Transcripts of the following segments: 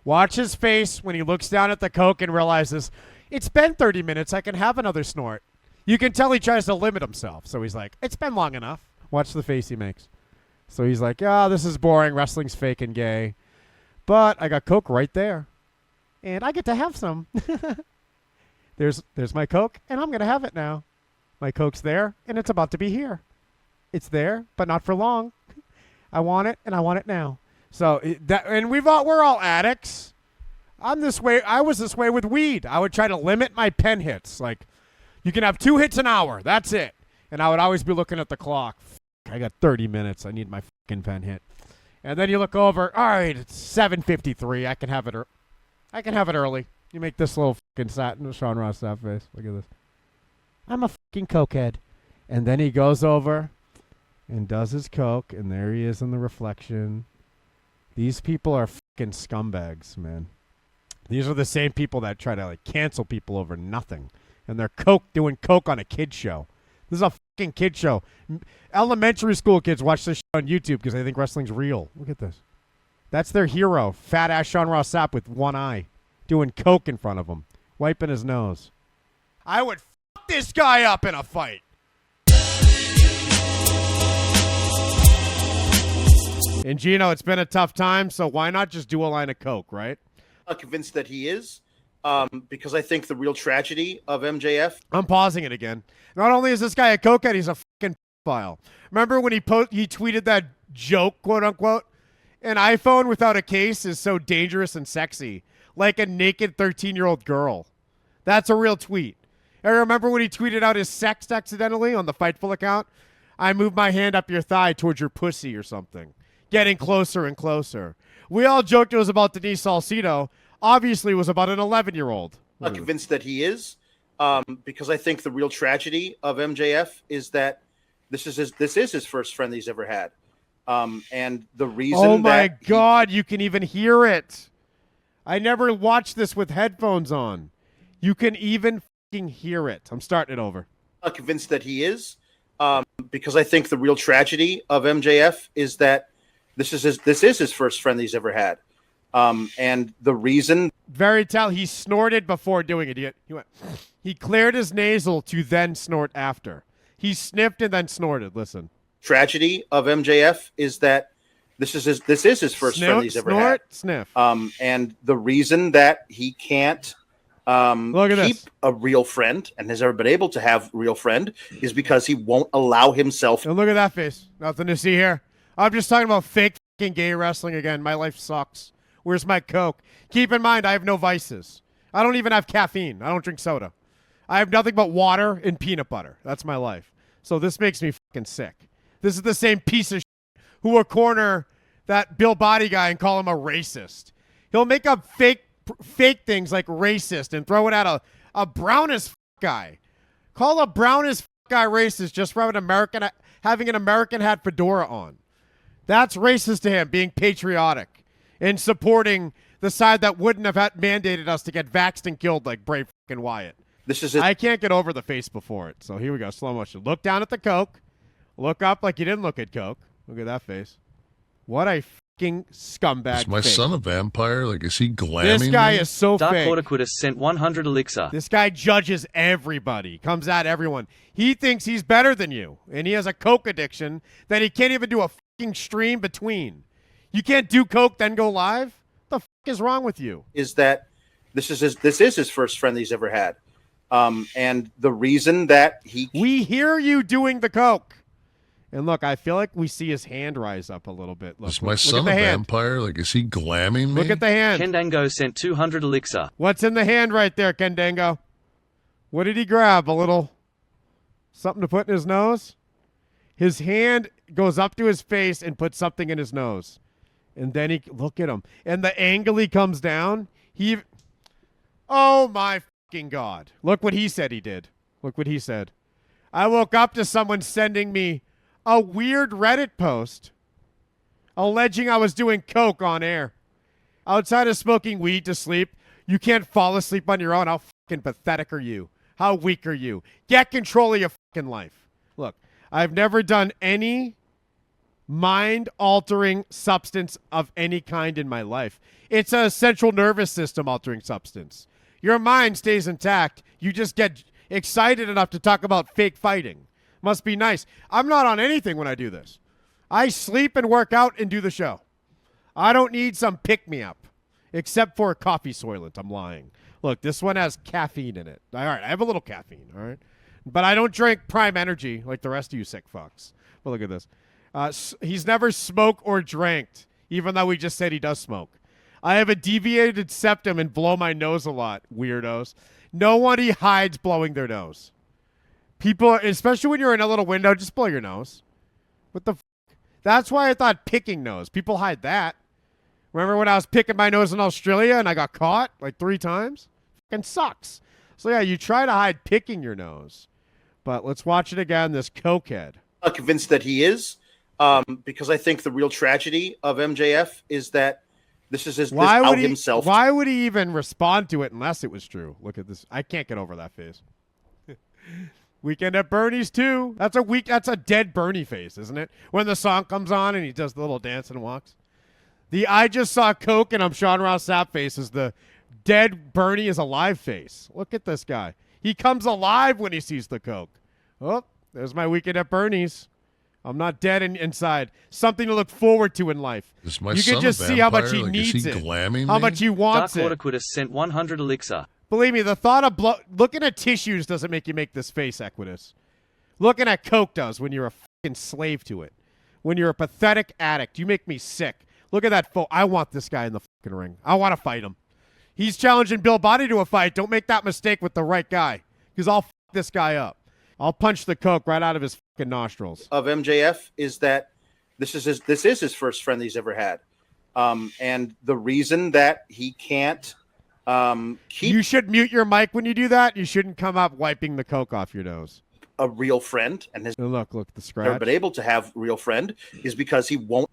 Watch his face when he looks down at the Coke and realizes, it's been 30 minutes. I can have another snort. You can tell he tries to limit himself. So he's like, it's been long enough. Watch the face he makes. So he's like, this is boring. Wrestling's fake and gay. But I got Coke right there. And I get to have some. There's my Coke, and I'm going to have it now. My Coke's there, and it's about to be here. It's there, but not for long. I want it, and I want it now. So we're all addicts. I'm this way. I was this way with weed. I would try to limit my pen hits. Like, you can have 2 hits an hour. That's it. And I would always be looking at the clock. I got 30 minutes. I need my fucking pen hit. And then you look over. All right, it's 7:53. I can have it. I can have it early. You make this little fucking Sean Ross Sapp face. Look at this. I'm a fucking cokehead. And then he goes over and does his Coke, and there he is in the reflection. These people are fucking scumbags, man. These are the same people that try to like cancel people over nothing. And they're doing Coke on a kid show. This is a fucking kid show. Elementary school kids watch this shit on YouTube because they think wrestling's real. Look at this. That's their hero. Fat ass Sean Ross Sapp with one eye. Doing Coke in front of him. Wiping his nose. I would fuck this guy up in a fight. And Geno, it's been a tough time, so why not just do a line of Coke, right? I'm convinced that he is, because I think the real tragedy of MJF. I'm pausing it again. Not only is this guy a cokehead, he's a fucking pedophile. Remember when he tweeted that joke, quote unquote? An iPhone without a case is so dangerous and sexy, like a naked 13-year-old girl. That's a real tweet. I remember when he tweeted out his sext accidentally on the Fightful account. I moved my hand up your thigh towards your pussy or something. Getting closer and closer. We all joked it was about Denise Salcido. Obviously, it was about an 11-year-old. I'm convinced that he is, because I think the real tragedy of MJF is that this is his first friend that he's ever had. And the reason oh my God, you can even hear it. I never watched this with headphones on. You can even fucking hear it. I'm starting it over. I'm convinced that he is, because I think the real tragedy of MJF is that this is his first friend that he's ever had. And the reason... he snorted before doing it. He cleared his nasal to then snort after. He sniffed and then snorted. Listen. Tragedy of MJF is that this is his first friend that he's ever had. Sniff. And the reason that he can't keep a real friend and has ever been able to have a real friend is because he won't allow himself... And look at that face. Nothing to see here. I'm just talking about fake fucking gay wrestling again. My life sucks. Where's my Coke? Keep in mind, I have no vices. I don't even have caffeine. I don't drink soda. I have nothing but water and peanut butter. That's my life. So this makes me fucking sick. This is the same piece of shit who will corner that Bill Body guy and call him a racist. He'll make up fake things like racist and throw it at a brown as guy. Call a brown as guy racist just for having an American hat fedora on. That's racist to him, being patriotic and supporting the side that wouldn't have mandated us to get vaxxed and killed like Bray fucking Wyatt. I can't get over the face before it. So here we go, slow motion. Look down at the Coke. Look up like you didn't look at Coke. Look at that face. What a fucking scumbag. Is my son a vampire? Like, is he glamming? This guy is so Dark fake. Cortiquitus sent 100 elixir. This guy judges everybody. Comes at everyone. He thinks he's better than you. And he has a Coke addiction that he can't even do a fucking stream between. You can't do Coke then go live? What the fuck is wrong with you? Is that this is his first friend that he's ever had. And the reason that we hear you doing the Coke. And look, I feel like we see his hand rise up a little bit. Look, is my son a vampire? Like, is he glamming me? Look at the hand. Kendango sent 200 elixir. What's in the hand right there, Kendango? What did he grab? A little something to put in his nose? His hand goes up to his face and puts something in his nose. And then look at him. And the angle he comes down, oh my fucking God. Look what he said he did. Look what he said. I woke up to someone sending me a weird Reddit post alleging I was doing Coke on air. Outside of smoking weed to sleep, you can't fall asleep on your own. How fucking pathetic are you? How weak are you? Get control of your fucking life. Look, I've never done any mind-altering substance of any kind in my life. It's a central nervous system altering substance. Your mind stays intact. You just get excited enough to talk about fake fighting. Must be nice. I'm not on anything when I do this. I sleep and work out and do the show. I don't need some pick-me-up, except for coffee soylent. I'm lying. Look, this one has caffeine in it. All right, I have a little caffeine, all right? But I don't drink Prime Energy like the rest of you sick fucks. But look at this. He's never smoked or drank, even though we just said he does smoke. I have a deviated septum and blow my nose a lot, weirdos. Nobody hides blowing their nose. People, especially when you're in a little window, just blow your nose. What the f***? That's why I thought picking nose. People hide that. Remember when I was picking my nose in Australia and I got caught like 3 times? Fucking sucks. So yeah, you try to hide picking your nose. But let's watch it again, this cokehead. I'm convinced that he is, because I think the real tragedy of MJF is that this is his himself. Why would he even respond to it unless it was true? Look at this. I can't get over that face. Weekend at Bernie's too. That's a dead Bernie face, isn't it? When the song comes on and he does the little dance and walks. The I just saw Coke and I'm Sean Ross Sapp face is the dead Bernie is alive face. Look at this guy. He comes alive when he sees the Coke. Oh, there's my weekend at Bernie's. I'm not dead inside. Something to look forward to in life. You can just see how much he needs it. How much he wants Dark Water sent 100 elixir. Believe me, the thought of looking at tissues doesn't make you make this face, Equitus. Looking at Coke does when you're a fucking slave to it. When you're a pathetic addict. You make me sick. Look at that I want this guy in the fucking ring. I want to fight him. He's challenging Bill Body to a fight. Don't make that mistake with the right guy. Because I'll fuck this guy up. I'll punch the Coke right out of his fucking nostrils. Of MJF is that this is his first friend he's ever had. And the reason that he can't You should mute your mic when you do that. You shouldn't come up wiping the Coke off your nose. A real friend, and has look, the scratch. never been able to have real friend is because he won't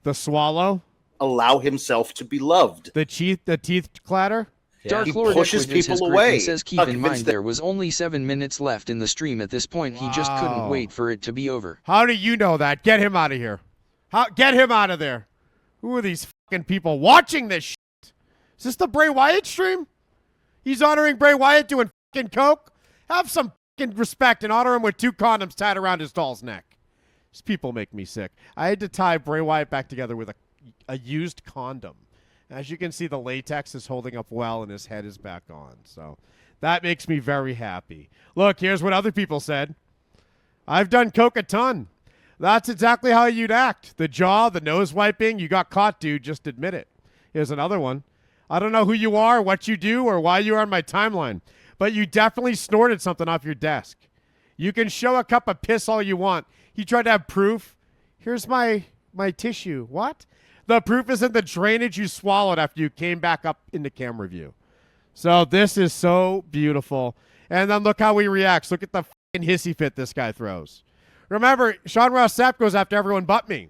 allow himself to be loved. The teeth clatter. Yeah. Dark He Lord pushes people away. Says keep in mind there was only 7 minutes left in the stream at this point. He just couldn't wait for it to be over. How do you know that? Get him out of here. Get him out of there. Who are these fucking people watching this shit? Is this the Bray Wyatt stream? He's honoring Bray Wyatt doing fucking Coke? Have some fucking respect and honor him with 2 condoms tied around his doll's neck. These people make me sick. I had to tie Bray Wyatt back together with a used condom. As you can see, the latex is holding up well and his head is back on. So that makes me very happy. Look, here's what other people said. I've done Coke a ton. That's exactly how you'd act. The jaw, the nose wiping. You got caught, dude. Just admit it. Here's another one. I don't know who you are, what you do, or why you are on my timeline, but you definitely snorted something off your desk. You can show a cup of piss all you want. He tried to have proof. Here's my tissue. What? The proof is in the drainage you swallowed after you came back up into camera view. So this is so beautiful. And then look how he reacts. Look at the fucking hissy fit this guy throws. Remember, Sean Ross Sapp goes after everyone but me.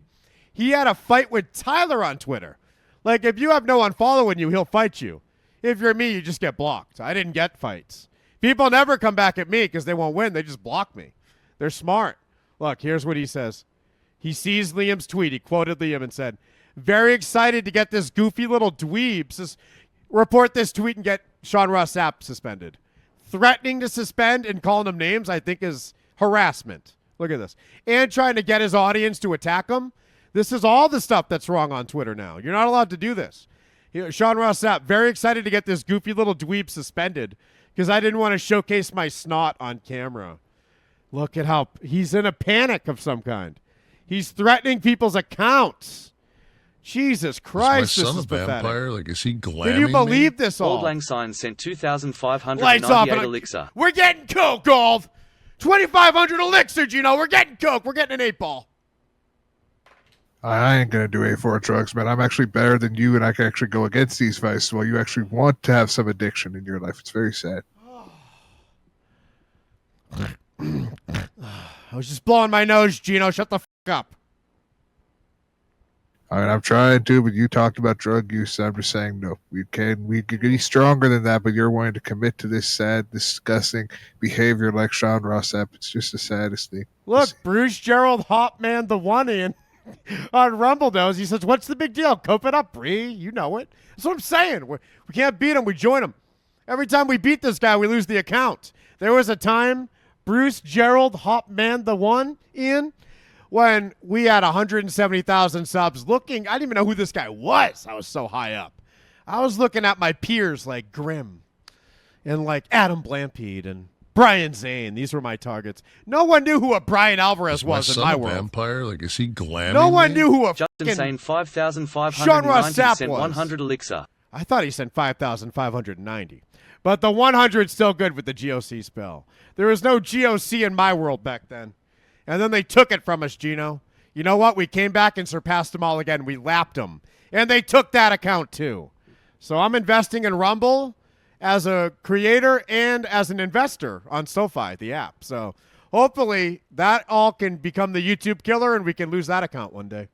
He had a fight with Tyler on Twitter. Like, if you have no one following you, he'll fight you. If you're me, you just get blocked. I didn't get fights. People never come back at me because they won't win. They just block me. They're smart. Look, here's what he says. He sees Liam's tweet. He quoted Liam and said, very excited to get this goofy little dweeb. Report this tweet and get Sean Ross Sapp suspended. Threatening to suspend and calling him names, I think, is harassment. Look at this. And trying to get his audience to attack him. This is all the stuff that's wrong on Twitter now. You're not allowed to do this. Sean Ross Sapp, very excited to get this goofy little dweeb suspended because I didn't want to showcase my snot on camera. Look at how he's in a panic of some kind. He's threatening people's accounts. Jesus Christ, this is pathetic. Vampire? Like, is he glamming? Can you believe this all? Old Lang Syne sent 2,598 elixir. We're getting Coke, Gold. 2,500 elixir, Geno. We're getting Coke. We're getting an 8-ball. I ain't going to do A4 drugs, man. I'm actually better than you, and I can actually go against these vices while you actually want to have some addiction in your life. It's very sad. I was just blowing my nose, Geno. Shut the fuck up. I mean, I'm trying to, but you talked about drug use. I'm just saying, no. We can be stronger than that, but you're wanting to commit to this sad, disgusting behavior like Sean Ross Sapp. It's just the saddest thing. Look, Bruce Gerald Hopman, the one in. on Rumble knows. He says, what's the big deal? Cope it up, Bree. You know it. That's what I'm saying. We can't beat him. We join him. Every time we beat this guy, we lose the account. There was a time, Bruce Gerald Hopman the one, Ian, when we had 170,000 subs looking. I didn't even know who this guy was. I was so high up. I was looking at my peers like Grimm and like Adam Blampede and Brian Zane. These were my targets. No one knew who a Brian Alvarez was in my world. Vampire? Like, is he glamming? No one knew who a Justin saying Sean 5,590 Ross Sapp sent was. 100 elixir. I thought he sent 5,590. But the 100's still good with the GOC spell. There was no GOC in my world back then. And then they took it from us, Geno. You know what? We came back and surpassed them all again. We lapped them. And they took that account too. So I'm investing in Rumble as a creator and as an investor on SoFi, the app. So hopefully that all can become the YouTube killer and we can lose that account one day.